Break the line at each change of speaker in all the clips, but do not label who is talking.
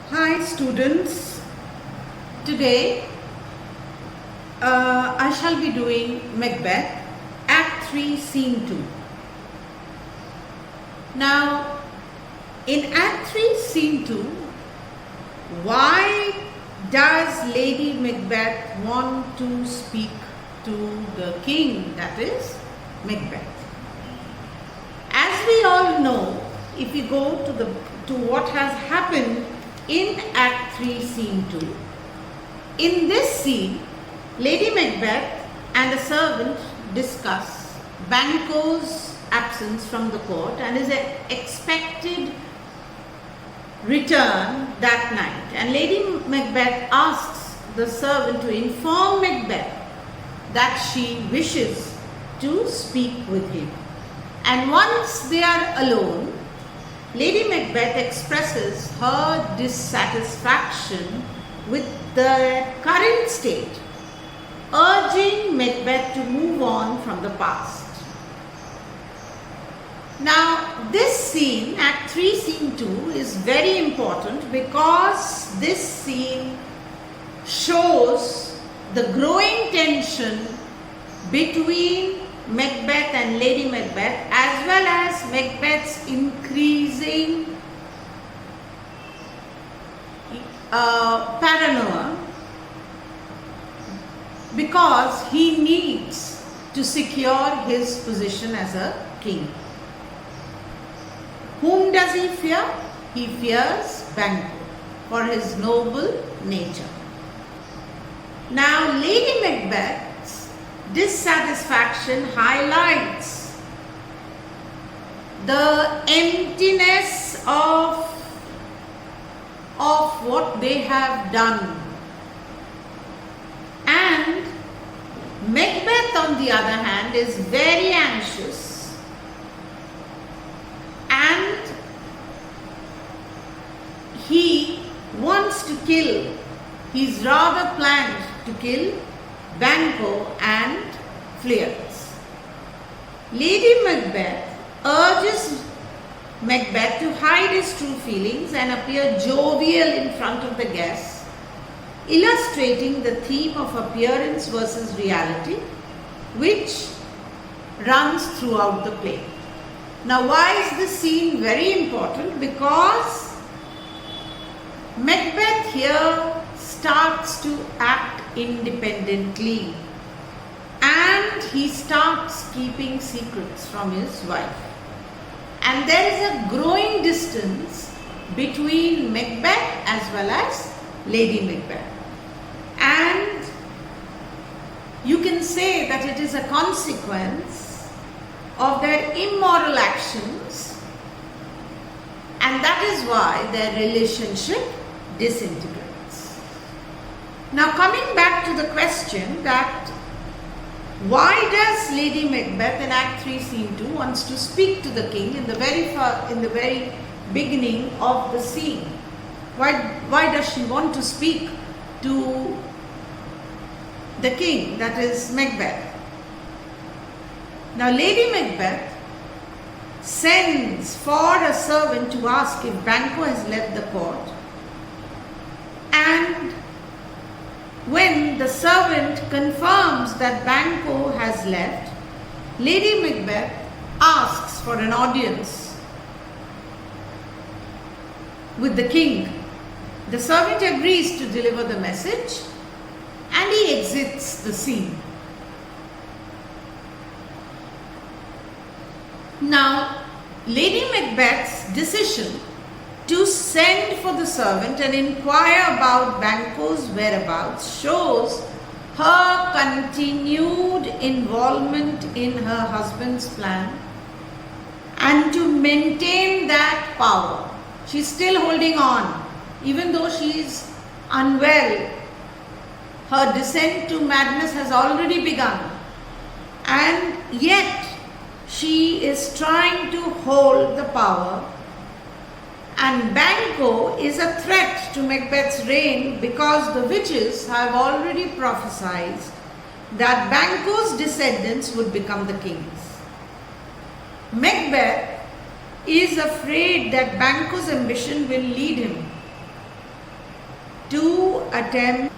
Hi students, today I shall be doing Macbeth Act 3 Scene 2. Now in Act 3 Scene 2, why does Lady Macbeth want to speak to the king, that is Macbeth? As we all know, if we go to what has happened in Act 3 Scene 2, in this scene, Lady Macbeth and a servant discuss Banquo's absence from the court and his expected return that night. And Lady Macbeth asks the servant to inform Macbeth that she wishes to speak with him. And once they are alone, Lady Macbeth expresses her dissatisfaction with the current state, urging Macbeth to move on from the past. Now, this scene, Act 3 Scene 2, is very important because this scene shows the growing tension between Macbeth and Lady Macbeth, as well as Macbeth's increasing paranoia, because he needs to secure his position as a king. Whom does he fear? He fears Banquo for his noble nature. Now, Lady Macbeth's dissatisfaction highlights the emptiness of what they have done. And Macbeth, on the other hand, is very anxious and he wants to kill, he's rather planned to kill Banquo and Fleance. Lady Macbeth urges Macbeth to hide his true feelings and appear jovial in front of the guests, illustrating the theme of appearance versus reality, which runs throughout the play. Now, why is this scene very important? Because Macbeth here starts to act independently and he starts keeping secrets from his wife. And there is a growing distance between Macbeth as well as Lady Macbeth. And you can say that it is a consequence of their immoral actions, and that is why their relationship disintegrates. Now, coming back to the question that why does Lady Macbeth in Act 3 Scene 2 wants to speak to the king in the very beginning of the scene? Why does she want to speak to the king, that is Macbeth? Now, Lady Macbeth sends for a servant to ask if Banquo has left the court, and when the servant confirms that Banquo has left, Lady Macbeth asks for an audience with the king. The servant agrees to deliver the message and he exits the scene. Now, Lady Macbeth's decision to send for the servant and inquire about Banquo's whereabouts shows her continued involvement in her husband's plan and to maintain that power. She's still holding on. Even though she is unwell, her descent to madness has already begun. And yet, she is trying to hold the power, and Banquo is a threat to Macbeth's reign because the witches have already prophesied that Banquo's descendants would become the kings. Macbeth is afraid that Banquo's ambition will lead him attempt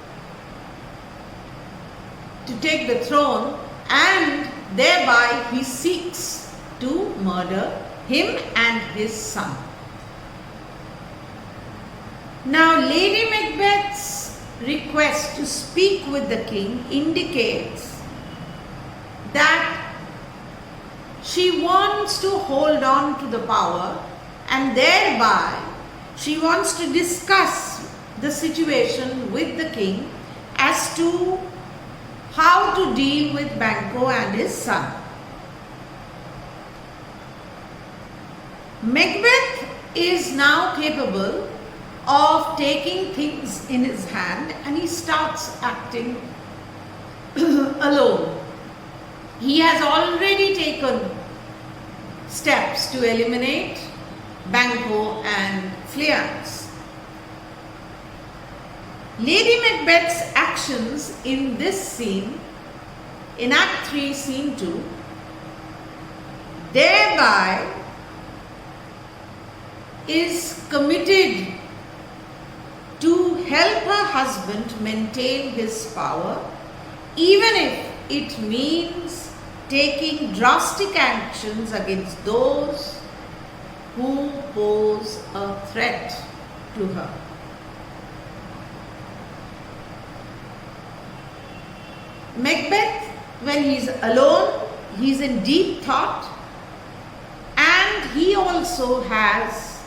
to take the throne, and thereby he seeks to murder him and his son. Now, Lady Macbeth's request to speak with the king indicates that she wants to hold on to the power, and thereby she wants to discuss the situation with the king as to how to deal with Banquo and his son. Macbeth is now capable of taking things in his hand, and he starts acting alone. He has already taken steps to eliminate Banquo and Fleance. Lady Macbeth's actions in this scene, in Act 3, Scene 2, thereby is committed to help her husband maintain his power, even if it means taking drastic actions against those who pose a threat to her. Macbeth, when he's alone, he's in deep thought, and he also has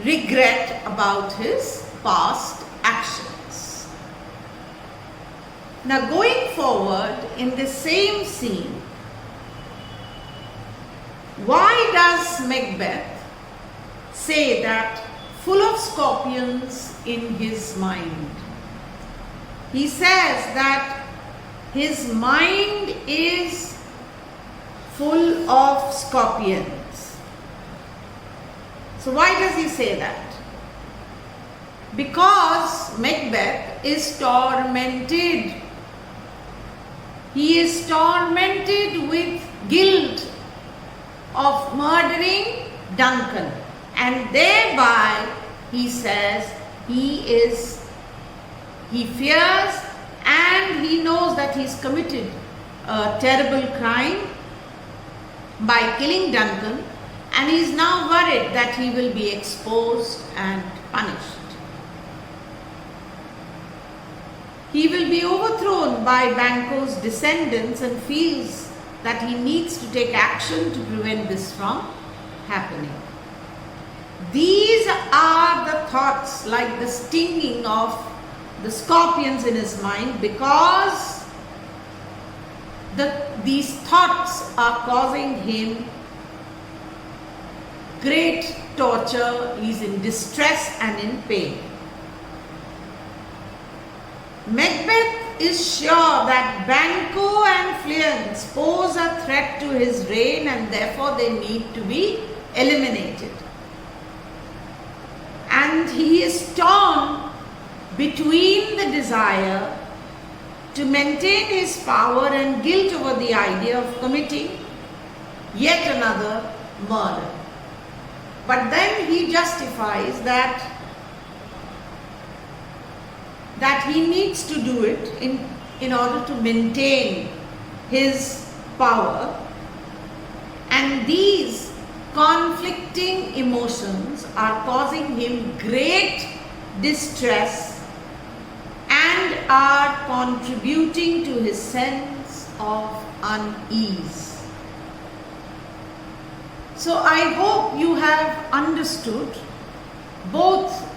regret about his past actions. Now, going forward in the same scene, why does Macbeth say that full of scorpions in his mind? He says that his mind is full of scorpions. So why does he say that? Because Macbeth is tormented. He is tormented with guilt of murdering Duncan, and thereby he says he fears, and he knows that he's committed a terrible crime by killing Duncan, and he is now worried that he will be exposed and punished. He will be overthrown by Banquo's descendants and feels that he needs to take action to prevent this from happening. These are the thoughts, like the stinging of the scorpions in his mind, because these thoughts are causing him great torture. He is in distress and in pain. Macbeth is sure that Banquo and Fleance pose a threat to his reign, and therefore they need to be eliminated. And he is torn between the desire to maintain his power and guilt over the idea of committing yet another murder. But then he justifies that he needs to do it in order to maintain his power, and these conflicting emotions are causing him great distress and are contributing to his sense of unease. So I hope you have understood both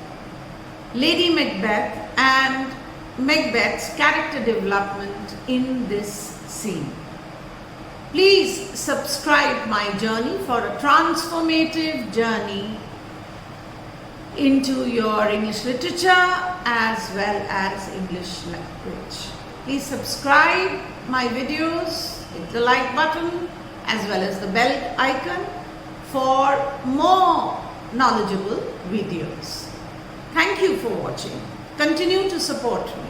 Lady Macbeth and Macbeth's character development in this scene. Please subscribe my journey for a transformative journey into your English literature as well as English language. Please subscribe my videos, hit the like button as well as the bell icon for more knowledgeable videos. Thank you for watching. Continue to support me.